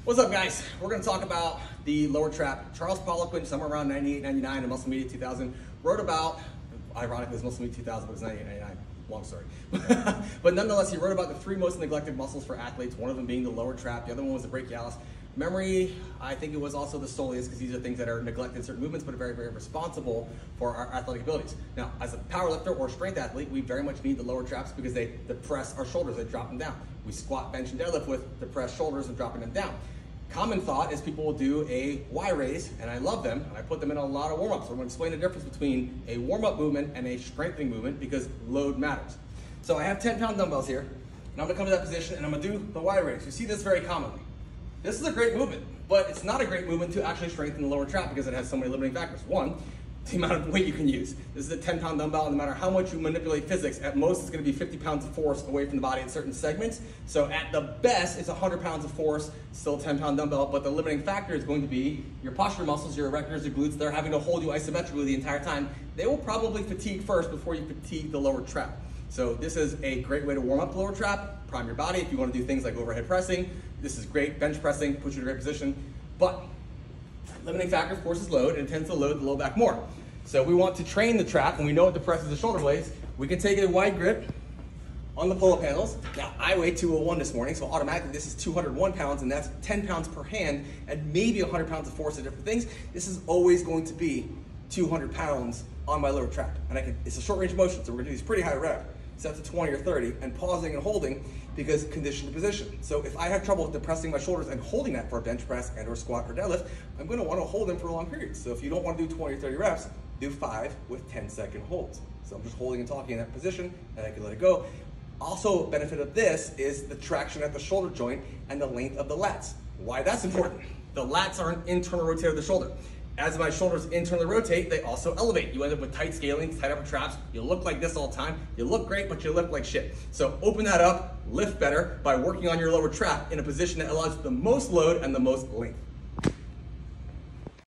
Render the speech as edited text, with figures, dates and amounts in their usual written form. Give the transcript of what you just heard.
What's up, guys? We're going to talk about the lower trap. Charles Poliquin, somewhere around 98, 99 in Muscle Media 2000, wrote about, ironically, it's Muscle Media 2000, but it's 98, 99. Long story. But nonetheless, he wrote about the three most neglected muscles for athletes, one of them being the lower trap, the other one was the brachialis. Memory, I think it was also the soleus, because these are things that are neglected in certain movements, but are very, very responsible for our athletic abilities. Now, as a powerlifter or strength athlete, we very much need the lower traps because they depress our shoulders, they drop them down. We squat, bench, and deadlift with depressed shoulders and dropping them down. Common thought is people will do a Y raise, and I love them, and I put them in a lot of warm-ups. So I'm going to explain the difference between a warm-up movement and a strengthening movement because load matters. So I have 10-pound dumbbells here, and I'm going to come to that position, and I'm going to do the Y raise. You see this very commonly. This is a great movement, but it's not a great movement to actually strengthen the lower trap because it has so many limiting factors. One, the amount of weight you can use. This is a 10-pound dumbbell, and no matter how much you manipulate physics, at most it's going to be 50 pounds of force away from the body in certain segments. So at the best, it's 100 pounds of force, still a 10-pound dumbbell, but the limiting factor is going to be your posture muscles, your erectors, your glutes. They're having to hold you isometrically the entire time. They will probably fatigue first before you fatigue the lower trap. So this is a great way to warm up the lower trap, prime your body. If you want to do things like overhead pressing, this is great. Bench pressing, puts you in a great position. But limiting factor, of course, is load, and it tends to load the low back more. So we want to train the trap, and we know it depresses the shoulder blades. We can take a wide grip on the pull-up handles. Now, I weighed 201 this morning, so automatically this is 201 pounds, and that's 10 pounds per hand, and maybe 100 pounds of force of different things. This is always going to be 200 pounds on my lower trap. And it's a short range motion, so we're gonna do these pretty high reps, set to 20 or 30, and pausing and holding because condition to position. So if I have trouble depressing my shoulders and holding that for a bench press and or squat or deadlift, I'm gonna wanna hold them for long periods. So if you don't wanna do 20 or 30 reps, do 5 with 10-second holds. So I'm just holding and talking in that position, and I can let it go. Also, benefit of this is the traction at the shoulder joint and the length of the lats. Why that's important? The lats are an internal rotator of the shoulder. As my shoulders internally rotate, they also elevate. You end up with tight scalings, tight upper traps. You look like this all the time. You look great, but you look like shit. So open that up, lift better by working on your lower trap in a position that allows the most load and the most length.